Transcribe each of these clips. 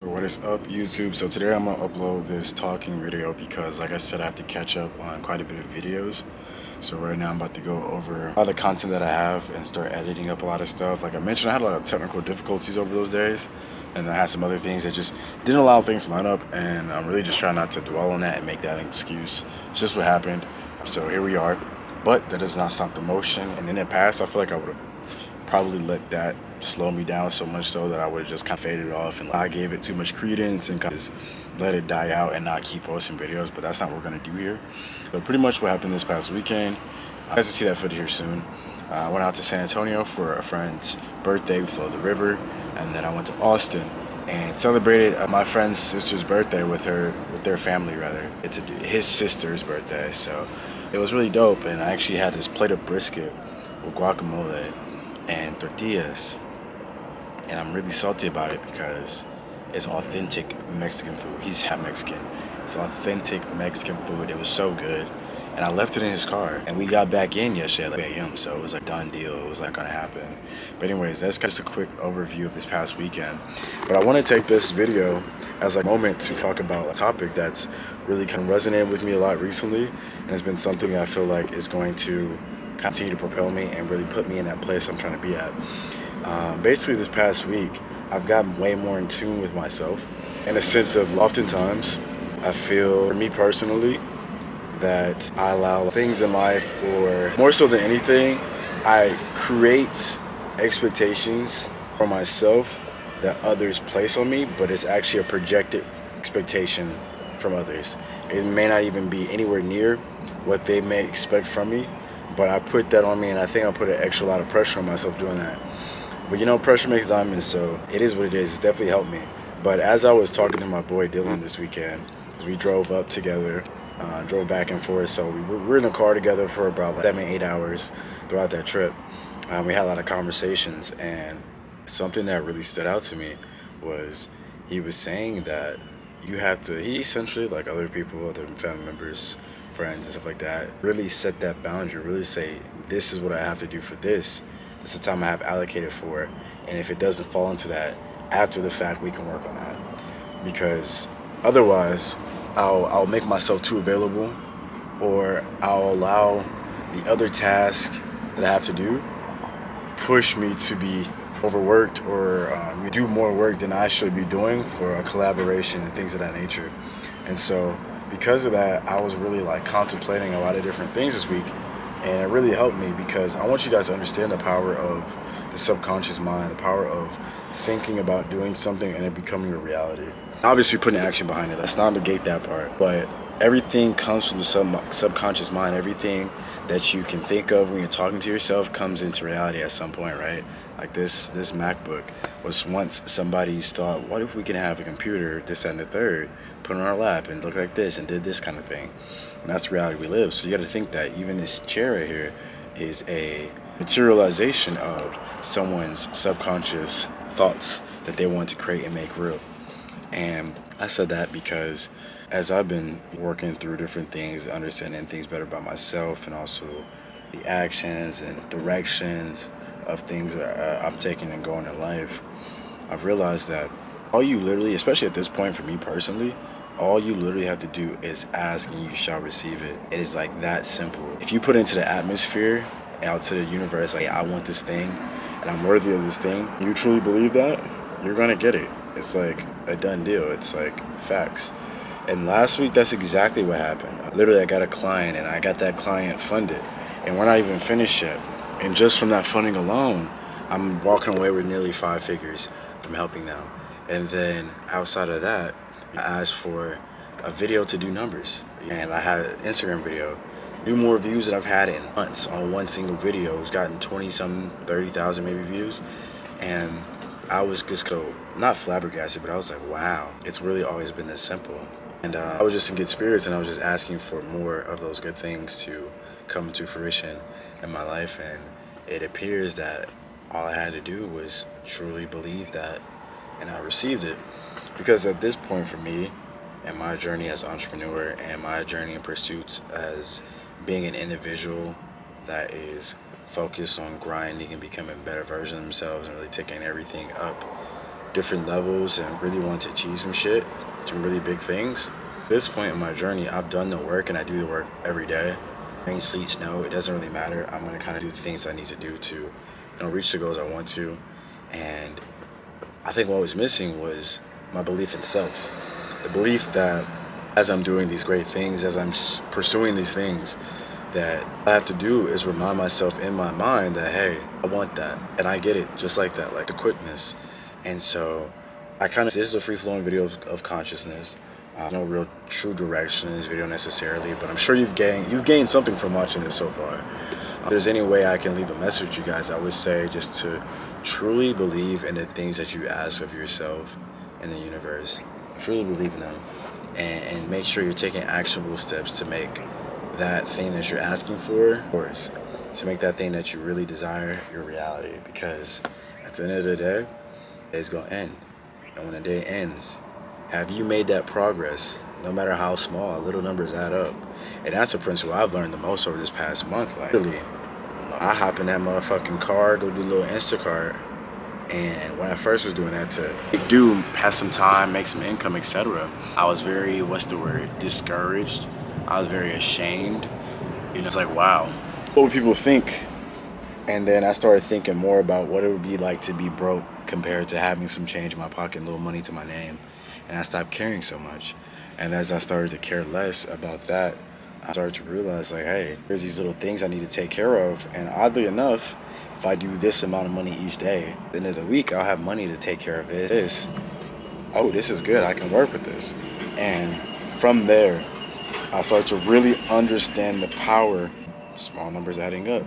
What is up, YouTube? So today I'm gonna upload this talking video because, like I said, I have to catch up on quite a bit of videos. So right now I'm about to go over all the content that I have and start editing up a lot of stuff. Like I mentioned, I had a lot of technical difficulties over those days, and I had some other things that just didn't allow things to line up, and I'm really just trying not to dwell on that and make that an excuse. It's just what happened. So here we are. But that does not stop the motion, and in the past I feel like I would have probably let that slow me down so much so that I would have just kind of faded off, and I gave it too much credence and kind of just let it die out and not keep posting videos. But that's not what we're gonna do here. So pretty much what happened this past weekend, you guys will see that footage here soon. I went out to San Antonio for a friend's birthday. We flowed the river, and then I went to Austin and celebrated my friend's sister's birthday with their family rather. It's his sister's birthday, so it was really dope. And I actually had this plate of brisket with guacamole and tortillas, and I'm really salty about it because it's authentic Mexican food. He's half Mexican. It's authentic Mexican food. It was so good, and I left it in his car, and we got back in yesterday at like 8 a.m. So it was like done deal. It was like gonna happen. But anyways, that's just a quick overview of this past weekend. But I want to take this video as a moment to talk about a topic that's really kind of resonated with me a lot recently, and it's been something that I feel like is going to continue to propel me and really put me in that place I'm trying to be at. Basically, this past week, I've gotten way more in tune with myself in a sense of oftentimes I feel, for me personally, that I allow things in life, or more so than anything, I create expectations for myself that others place on me, but it's actually a projected expectation from others. It may not even be anywhere near what they may expect from me, but I put that on me, and I think I put an extra lot of pressure on myself doing that. But pressure makes diamonds, so it is what it is. It's definitely helped me. But as I was talking to my boy Dylan this weekend, as we drove up together, drove back and forth, so we were in the car together for about like 7, 8 hours throughout that trip. We had a lot of conversations, and something that really stood out to me was he was saying that he essentially, like other people, other family members, friends and stuff like that, really set that boundary, really say, this is what I have to do for this. This is the time I have allocated for it. And if it doesn't fall into that, after the fact, we can work on that. Because otherwise, I'll make myself too available, or I'll allow the other task that I have to do push me to be overworked, or do more work than I should be doing for a collaboration and things of that nature. And so because of that, I was really like contemplating a lot of different things this week, and it really helped me because I want you guys to understand the power of the subconscious mind, the power of thinking about doing something and it becoming a reality. Obviously putting action behind it, let's not negate that part, but everything comes from the subconscious mind. Everything that you can think of when you're talking to yourself comes into reality at some point, right? Like this MacBook was once somebody's thought, what if we can have a computer, this and the third, put on our lap and look like this and did this kind of thing. And that's the reality we live. So you got to think that even this chair right here is a materialization of someone's subconscious thoughts that they want to create and make real. And I said that because as I've been working through different things, understanding things better about myself, and also the actions and directions of things that I'm taking and going in life, I've realized that all you literally, especially at this point for me personally, all you literally have to do is ask and you shall receive it. It is like that simple. If you put into the atmosphere, out to the universe, like, I want this thing and I'm worthy of this thing, you truly believe that, you're gonna get it. It's like a done deal. It's like facts. And last week, that's exactly what happened. Literally, I got a client, and I got that client funded, and we're not even finished yet. And just from that funding alone, I'm walking away with nearly 5 figures from helping them. And then outside of that, I asked for a video to do numbers, and I had an Instagram video do more views than I've had in months on one single video. It's gotten 20-some, 30,000 maybe views, and I was just not flabbergasted, but I was like, wow, it's really always been this simple. And I was just in good spirits, and I was just asking for more of those good things to come to fruition in my life. And it appears that all I had to do was truly believe that, and I received it. Because at this point for me, and my journey as an entrepreneur, and my journey in pursuits as being an individual that is focused on grinding and becoming a better version of themselves and really taking everything up different levels and really want to achieve some shit, some really big things. At this point in my journey, I've done the work and I do the work every day. Rain, sleet, snow, it doesn't really matter. I'm gonna kind of do the things I need to do to, reach the goals I want to. And I think what was missing was my belief in self. The belief that as I'm doing these great things, as I'm pursuing these things, that all I have to do is remind myself in my mind that, hey, I want that. And I get it just like that, like the quickness. And so this is a free-flowing video of consciousness. No real true direction in this video necessarily, but I'm sure you've gained something from watching this so far. If there's any way I can leave a message with you guys, I would say just to truly believe in the things that you ask of yourself and the universe. Truly believe in them, and make sure you're taking actionable steps to make that thing that you're asking for yours, to make that thing that you really desire your reality. Because at the end of the day, it's gonna end, and when the day ends, have you made that progress? No matter how small, little numbers add up. And that's a principle I've learned the most over this past month. Like, literally, I hop in that motherfucking car, go do a little Instacart, and when I first was doing that to do, pass some time, make some income, etc., I was very, discouraged. I was very ashamed. It's like, wow, what would people think? And then I started thinking more about what it would be like to be broke compared to having some change in my pocket, a little money to my name. And I stopped caring so much. And as I started to care less about that, I started to realize, like, hey, there's these little things I need to take care of. And oddly enough, if I do this amount of money each day, at the end of the week, I'll have money to take care of this. Oh, this is good. I can work with this. And from there, I started to really understand the power, small numbers adding up,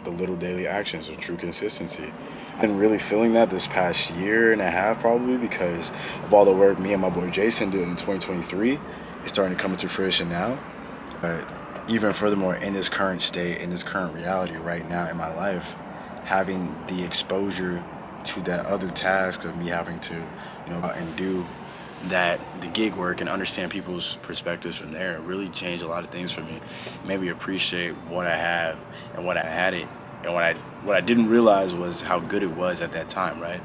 the little daily actions of true consistency. Been really feeling that this past year and a half probably, because of all the work me and my boy Jason did in 2023. It's starting to come into fruition now. But even furthermore, in this current state, in this current reality right now in my life, having the exposure to that other task of me having to, and do the gig work and understand people's perspectives from there really changed a lot of things for me. Made me appreciate what I have and what I had it. And what I didn't realize was how good it was at that time, right?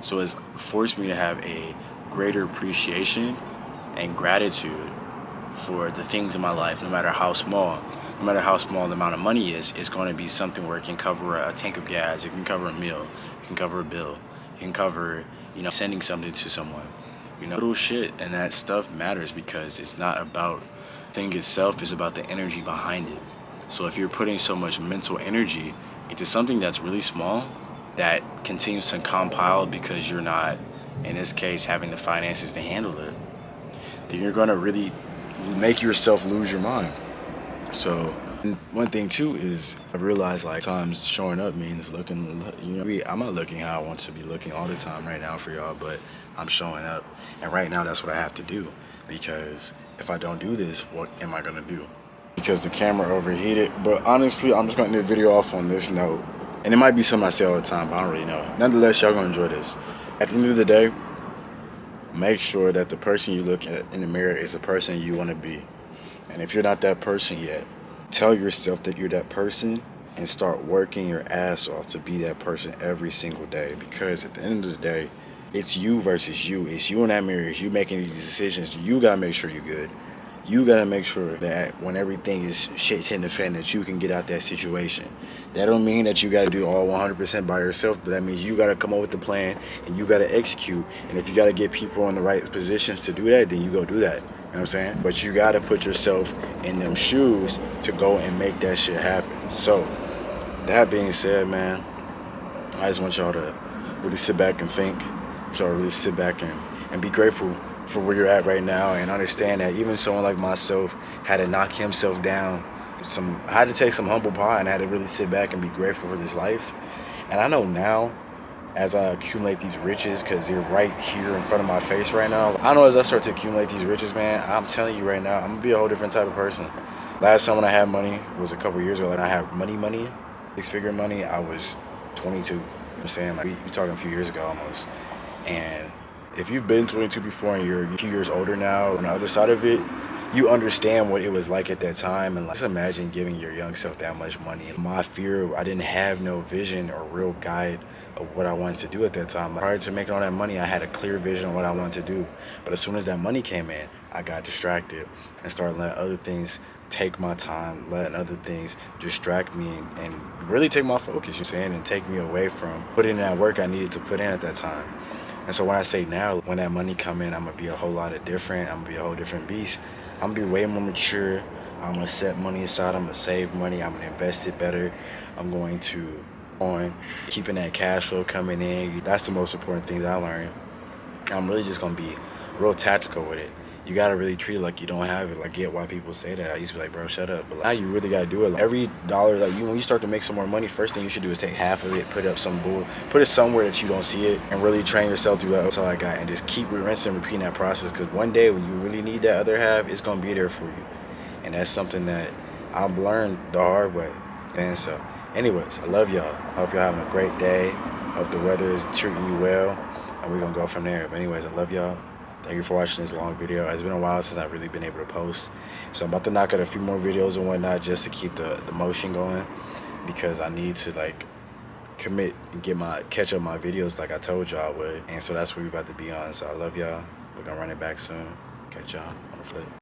So it's forced me to have a greater appreciation and gratitude for the things in my life, no matter how small. No matter how small the amount of money is, it's going to be something where it can cover a tank of gas, it can cover a meal, it can cover a bill, it can cover, sending something to someone. Little shit, and that stuff matters because it's not about the thing itself, it's about the energy behind it. So if you're putting so much mental energy into something that's really small, that continues to compile because you're not, in this case, having the finances to handle it, then you're gonna really make yourself lose your mind. So one thing too is I realized, like, sometimes showing up means looking, I'm not looking how I want to be looking all the time right now for y'all, but I'm showing up. And right now that's what I have to do, because if I don't do this, what am I gonna do? Because the camera overheated. But honestly, I'm just gonna end the video off on this note. And it might be something I say all the time, but I don't really know. Nonetheless, y'all gonna enjoy this. At the end of the day, make sure that the person you look at in the mirror is the person you wanna be. And if you're not that person yet, tell yourself that you're that person and start working your ass off to be that person every single day. Because at the end of the day, it's you versus you. It's you in that mirror. It's you making these decisions. You gotta make sure you're good. You gotta make sure that when everything is shit's hitting the fan, that you can get out that situation. That don't mean that you gotta do all 100% by yourself, but that means you gotta come up with the plan and you gotta execute. And if you gotta get people in the right positions to do that, then you go do that. You know what I'm saying? But you gotta put yourself in them shoes to go and make that shit happen. So, that being said, man, I just want y'all to really sit back and think. So really sit back and be grateful for where you're at right now, and understand that even someone like myself had to knock himself down. I had to take some humble pie, and I had to really sit back and be grateful for this life. And I know now, as I accumulate these riches, because they're right here in front of my face right now, I know as I start to accumulate these riches, man, I'm telling you right now, I'm gonna be a whole different type of person. Last time when I had money was a couple years ago. Like, I had money, six-figure money, I was 22. You know what I'm saying? Like, we're talking a few years ago almost. And if you've been 22 before and you're a few years older now, on the other side of it, you understand what it was like at that time. And, like, just imagine giving your young self that much money. My fear, I didn't have no vision or real guide of what I wanted to do at that time. Prior to making all that money, I had a clear vision of what I wanted to do. But as soon as that money came in, I got distracted and started letting other things take my time, letting other things distract me and really take my focus, you know what I'm saying, and take me away from putting in that work I needed to put in at that time. And so when I say now, when that money come in, I'm gonna be a whole lot of different. I'm gonna be a whole different beast. I'm gonna be way more mature. I'm gonna set money aside. I'm gonna save money. I'm gonna invest it better. I'm going to on keeping that cash flow coming in. That's the most important thing that I learned. I'm really just gonna be real tactical with it. You gotta really treat it like you don't have it. Like, get why people say that. I used to be like, bro, shut up. But now you really gotta do it. Like, every dollar, like, when you start to make some more money, first thing you should do is take half of it, put it up some bull, put it somewhere that you don't see it, and really train yourself through that. That's all I got. And just keep rinsing and repeating that process. Because one day when you really need that other half, it's gonna be there for you. And that's something that I've learned the hard way. And so, anyways, I love y'all. I hope y'all having a great day. Hope the weather is treating you well. And we're gonna go from there. But anyways, I love y'all. Thank you for watching this long video. It's been a while since I've really been able to post. So I'm about to knock out a few more videos and whatnot just to keep the motion going, because I need to like commit and catch up my videos like I told y'all I would. And so that's what we're about to be on. So I love y'all. We're gonna run it back soon. Catch y'all on the flip.